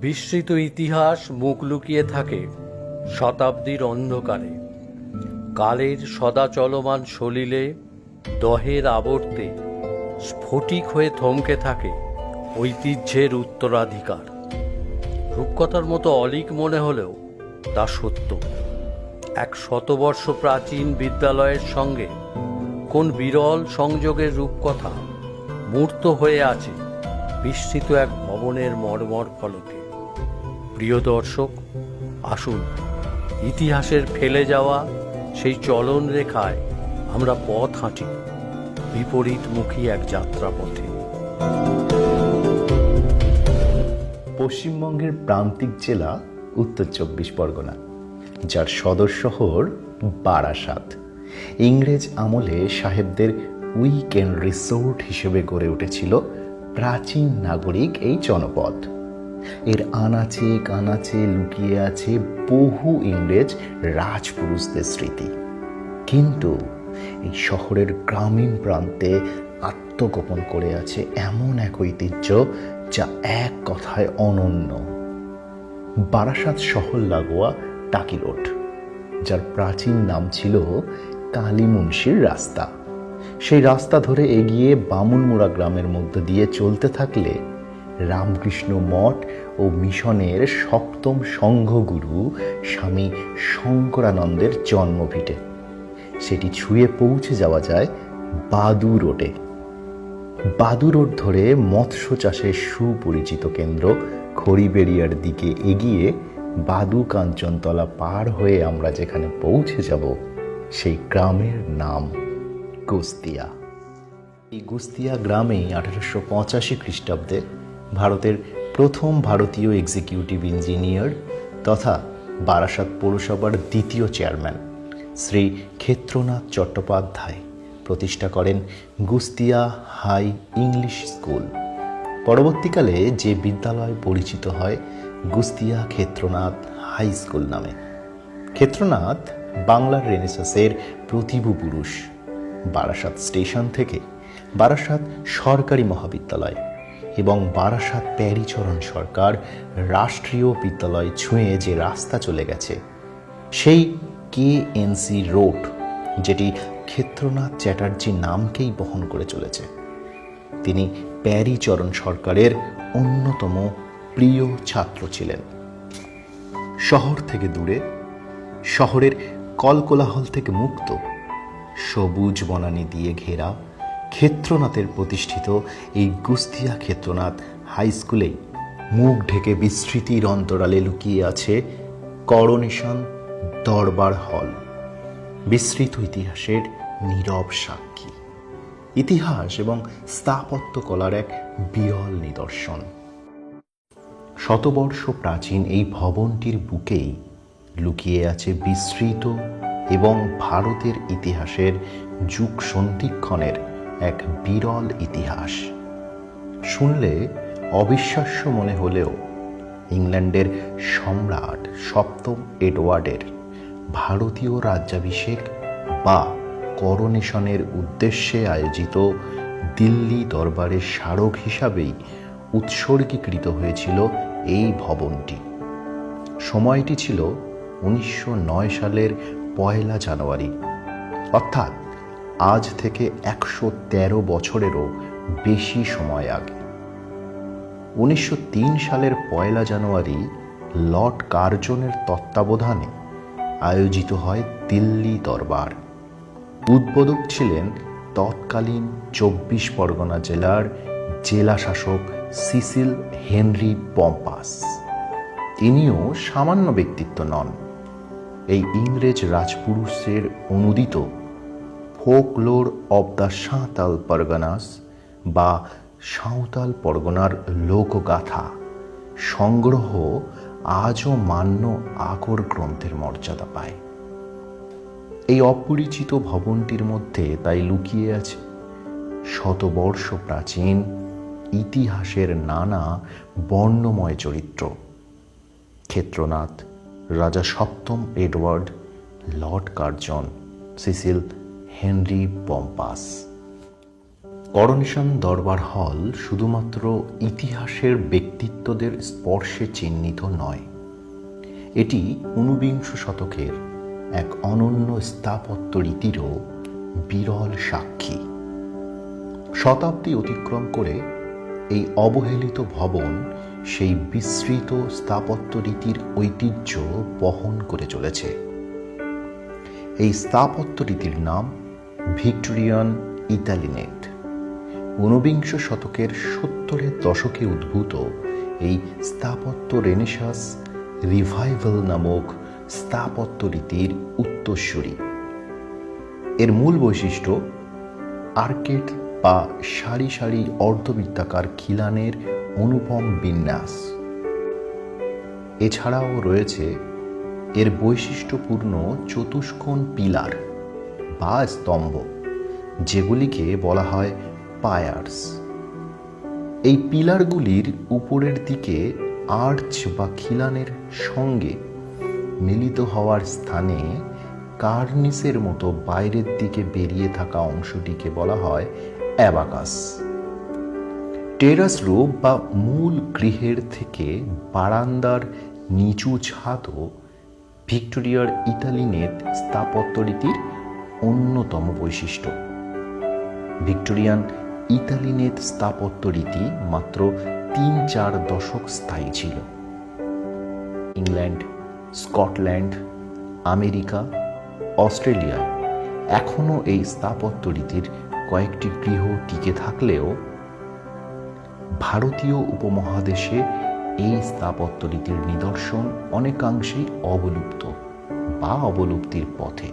বিস্মৃত ইতিহাস মুখ লুকিয়ে থাকে শতাব্দীর অন্ধকারে। কালের সদা চলমান সলিলে দহের আবর্তে স্ফটিক হয়ে থমকে থাকে ঐতিহ্যের উত্তরাধিকার। রূপকথার মতো অলীক মনে হলেও তা সত্য। এক শতবর্ষ প্রাচীন বিদ্যালয়ের সঙ্গে কোন বিরল সংযোগের রূপকথা মূর্ত হয়ে আছে বিস্মৃত এক ভবনের মর্মর ফলকে। প্রিয় দর্শক, আসুন ইতিহাসের ফেলে যাওয়া সেই চলন রেখায় আমরা পথ হাঁটি বিপরীতমুখী এক যাত্রাপথে। পশ্চিমবঙ্গের প্রান্তিক জেলা উত্তর 24 পরগনা, যার সদর শহর বারাসাত। ইংরেজ আমলে সাহেবদের উইকেন্ড রিসোর্ট হিসেবে গড়ে উঠেছিল প্রাচীন নাগরিক এই জনপদ। এর আনাচে কানাচে লুকিয়ে আছে বহু ইংরেজ রাজপুরুষদের স্মৃতি। কিন্তু এই শহরের গ্রামীণ প্রান্তে আত্মগোপন করে আছে এমন এক ঐতিহ্য যা এক কথায় অনন্য। বারাসাত শহর লাগোয়া টাকি রোড, যার প্রাচীন নাম ছিল কালীমুন্সির রাস্তা। সেই রাস্তা ধরে এগিয়ে বামুনমুড়া গ্রামের মধ্য দিয়ে চলতে থাকলে রামকৃষ্ণ মঠ ও মিশনের সপ্তম সংঘগুরু স্বামী শঙ্করানন্দের জন্মভিটে। সেটি ছুঁয়ে পৌঁছে যাওয়া যায় বাদু রোডে। বাদু রোড ধরে মৎস্য চাষের সুপরিচিত কেন্দ্র খড়িবেড়িয়ার দিকে এগিয়ে বাদু কাঞ্চনতলা পার হয়ে আমরা যেখানে পৌঁছে যাব সেই গ্রামের নাম কুস্তিয়া। এই কুস্তিয়া গ্রামেই 1885 খ্রিস্টাব্দে ভারতের প্রথম ভারতীয় এক্সিকিউটিভ ইঞ্জিনিয়ার তথা বারাসাত পৌরসভার দ্বিতীয় চেয়ারম্যান শ্রী ক্ষেত্রনাথ চট্টোপাধ্যায় প্রতিষ্ঠা করেন কুস্তিয়া হাই ইংলিশ স্কুল। পরবর্তীকালে যে বিদ্যালয় পরিচিত হয় কুস্তিয়া ক্ষেত্রনাথ হাই স্কুল নামে। ক্ষেত্রনাথ বাংলার রেনেসাঁসের প্রতিভু পুরুষ। বারাসাত স্টেশন থেকে বারাসাত সরকারি মহাবিদ্যালয় এবং বারাসাত প্যারীচরণ সরকার রাষ্ট্রীয় বিদ্যালয় ছুঁয়ে যে রাস্তা চলে গেছে সেই KNC রোড, যেটি ক্ষেত্রনাথ চ্যাটার্জি নামকেই বহন করে চলেছে। তিনি প্যারীচরণ সরকারের অন্যতম প্রিয় ছাত্র ছিলেন। শহর থেকে দূরে, শহরের কলকোলাহল থেকে মুক্ত, সবুজ বনানী দিয়ে ঘেরা ক্ষেত্রনাথের প্রতিষ্ঠিত এই কুস্তিয়া ক্ষেত্রনাথ হাই স্কুলেই মুখ ঢেকে বিস্মৃতির অন্তরালে লুকিয়ে আছে করোনেশন দরবার হল, বিস্মৃত ইতিহাসের নীরব সাক্ষী। ইতিহাস এবং স্থাপত্য কলার এক বিরল নিদর্শন। শতবর্ষ প্রাচীন এই ভবনটির বুকেই লুকিয়ে আছে বিস্মৃত এবং ভারতের ইতিহাসের যুগ সন্ধিক্ষণের এক বিরল ইতিহাস। শুনলে অবিশ্বাস্য মনে হলেও ইংল্যান্ডের সম্রাট সপ্তম এডওয়ার্ডের ভারতীয় রাজ্যাভিষেক বা করোনেশনের উদ্দেশ্যে আয়োজিত দিল্লি দরবারের স্মারক হিসাবেই উৎসর্গীকৃত হয়েছিল এই ভবনটি। সময়টি ছিল 1909 সালের 1 জানুয়ারি, অর্থাৎ আজ থেকে 113 বছরেরও বেশি সময় আগে। 1903 সালের 1 জানুয়ারি লর্ড কার্জনের তত্ত্বাবধানে আয়োজিত হয় দিল্লি দরবার। উদ্বোধক ছিলেন তৎকালীন 24 পরগনা জেলার জেলা শাসক সিসিল হেনরি পম্পাস। তিনিও সামান্য ব্যক্তিত্ব নন। এই ইংরেজ রাজপুরুষের অনুদিত folklore of the Santal Parganas বা সাঁওতাল পরগনার লোকগাথা সংগ্রহ আজও মান্য আকর গ্রন্থের মর্যাদা পায়। এই অপরিচিত ভবনটির মধ্যে তাই লুকিয়ে আছে শতবর্ষ প্রাচীন ইতিহাসের নানা বর্ণময় চরিত্র। ক্ষেত্রনাথ, রাজা সপ্তম Edward, Lord Curzon, Cecil Henry Pompas. Coronation durbar হল শুধুমাত্র ইতিহাসের ব্যক্তিত্বদের স্পর্শে চিহ্নিত নয়, এটি ঊনবিংশ শতকের এক অনন্য স্থাপত্য রীতিরও বিরল সাক্ষী। শতাব্দী অতিক্রম করে এই অবহেলিত ভবন সেই বিস্তৃত স্থাপত্য রীতির ঐতিহ্য বহন করে চলেছে। এই স্থাপত্য রীতির নাম ভিক্টোরিয়ান ইতালিনেট। ঊনবিংশ শতকের 70-এর দশকে উদ্ভূত এই স্থাপত্য রেনেসাঁস রিভাইভাল নামক স্থাপত্য রীতির উত্তরসূরি। এর মূল বৈশিষ্ট্য আর্কেড বা সারি সারি অর্ধবৃত্তাকার খিলানের অনুপম বিন্যাস। এছাড়াও রয়েছে এর বৈশিষ্ট্যপূর্ণ চতুষ্কোণ পিলার বা স্তম্ভ, যেগুলিকে বলা হয় পায়ার্স। এই পিলারগুলির উপরের দিকে আর্চ বা খিলানের সঙ্গে মিলিত হওয়ার স্থানে কার্নিসের মতো বাইরের দিকে বেরিয়ে থাকা অংশটিকে বলা হয় অ্যাবাকাস। টেরাস রুফ বা মূল গৃহের থেকে বারান্দার নিচু ছাদও ভিক্টোরিয়ার ইতালিনেট স্থাপত্য রীতির অন্যতম বৈশিষ্ট্য। ভিক্টোরিয়ান ইতালিনেট স্থাপত্য রীতি মাত্র 3-4 দশক স্থায়ী ছিল। ইংল্যান্ড, স্কটল্যান্ড, আমেরিকা, অস্ট্রেলিয়ায় এখনও এই স্থাপত্য রীতির কয়েকটি গৃহ টিকে থাকলেও ভারতীয় উপমহাদেশে এই স্থাপত্য রীতির নিদর্শন অনেকাংশেই অবলুপ্ত বা অবলুপ্তির পথে।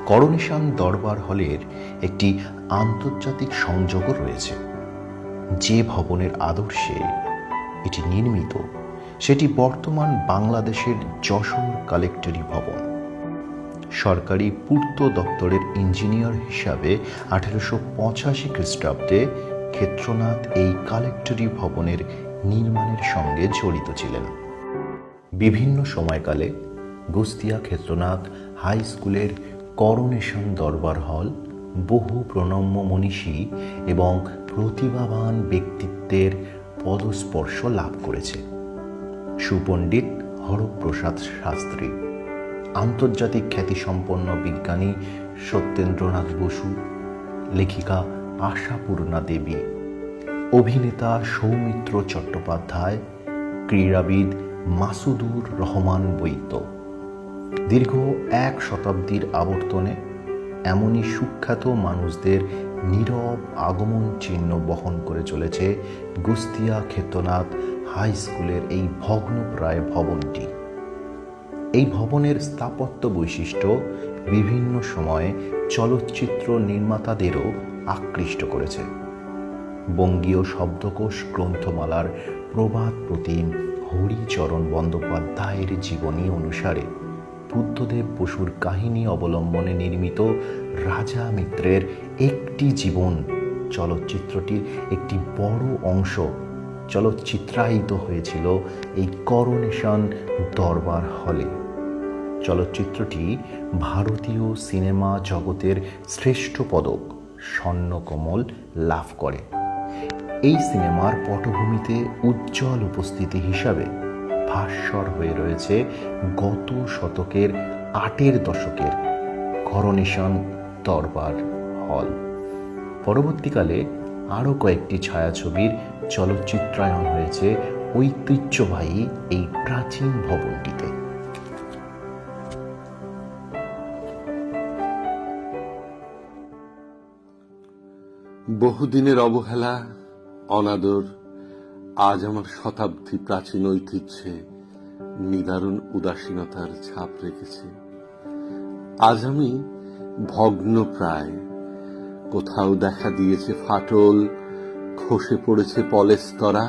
করোনেশন দরবার হলের একটি আন্তর্জাতিক সংযোগও রয়েছে। যে ভবনের আদর্শে এটি নির্মিত সেটি বর্তমান বাংলাদেশের যশোর কালেক্টরি ভবন। সরকারি পূর্ত দপ্তরের ইঞ্জিনিয়ার হিসাবে 1885 খ্রিস্টাব্দে ক্ষেত্রনাথ এই কালেক্টরি ভবনের নির্মাণের সঙ্গে জড়িত ছিলেন। বিভিন্ন সময়কালে গুস্তিয়া ক্ষেত্রনাথ হাই স্কুলের করোনেশন দরবার হল বহু প্রণম্য মনীষী এবং প্রতিভাবান ব্যক্তিত্বের পদস্পর্শ লাভ করেছে। সুপণ্ডিত হরপ্রসাদ শাস্ত্রী, আন্তর্জাতিক খ্যাতিসম্পন্ন বিজ্ঞানী সত্যেন্দ্রনাথ বসু, লেখিকা আশাপূর্ণা দেবী, অভিনেতা সৌমিত্র চট্টোপাধ্যায়, ক্রীড়াবিদ মাসুদুর রহমান বৈদ্য। দীর্ঘ 1 শতাব্দীর আবর্তনে এমনই সুখ্যাত মানুষদের নীরব আগমন চিহ্ন বহন করে চলেছে গুস্তিয়া ক্ষেত্রনাথ হাই স্কুলের এই ভগ্নপ্রায় ভবনটি। এই ভবনের স্থাপত্য বৈশিষ্ট্য বিভিন্ন সময়ে চলচ্চিত্র নির্মাতাদেরও আকৃষ্ট করেছে। বঙ্গীয় শব্দকোষ গ্রন্থমালার প্রবাদ প্রতিম হরিচরণ বন্দ্যোপাধ্যায়ের জীবনী অনুসারে বুদ্ধদেব বসুর কাহিনী অবলম্বনে নির্মিত রাজা মিত্রের একটি জীবন চলচ্চিত্রটির একটি বড় অংশ চলচ্চিত্রায়িত হয়েছিল এই করোনেশন দরবার হলে। চলচ্চিত্রটি ভারতীয় সিনেমা জগতের শ্রেষ্ঠ পদক স্বর্ণকমল লাভ করে। এই সিনেমার পটভূমিতে উজ্জ্বল উপস্থিতি হিসাবে ভাস্বর হয়ে রয়েছে গত শতকের 8-এর দশকের করোনেশন দরবার হল। পরবর্তীকালে আরও কয়েকটি ছায়াছবির চলচ্চিত্রায়ন হয়েছে ঐতিহ্যবাহী এই প্রাচীন ভবনটিতে। বহুদিনের অবহেলা, অনাদর আজ আমার শতাব্দী প্রাচীন ঐতিহ্যে নিদারুণ উদাসীনতার ছাপ রেখেছে। আজ আমি ভগ্ন প্রায়, কোথাও দেখা দিয়েছে ফাটল, খসে পড়েছে পলেস্তরা,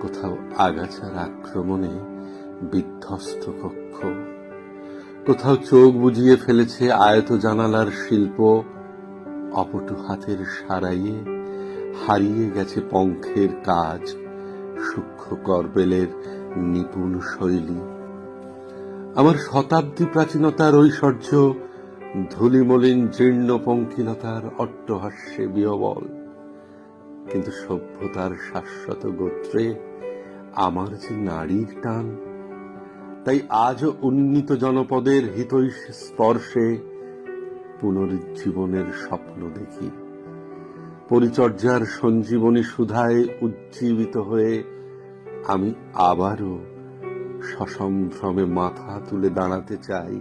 কোথাও আগাছার আক্রমণে বিধ্বস্ত কক্ষ, কোথাও চোখ বুজিয়ে ফেলেছে আয়ত জানালার শিল্প, অপটু হাতের সারাইয়ে হারিয়ে গেছে পঙ্খের কাজ, সূক্ষ্ম করবেলের নিপুণ শৈলী। আমার শতাব্দী প্রাচীনতার ঐশ্বর্য ধূলিমলিন জীর্ণ পঙ্কিলতার অট্টহাস্যে বিহবল, কিন্তু সভ্যতার শাশ্বত গোত্রে আমার যে নারীর টান, তাই আজও উন্নীত জনপদের হিতৈষ স্পর্শে পুনরুজ্জীবনের স্বপ্ন দেখি। পরিচর্যার সঞ্জীবনী সুধায় উজ্জীবিত হয়ে আমি আবারও সসম্ভ্রমে মাথা তুলে দাঁড়াতে চাই।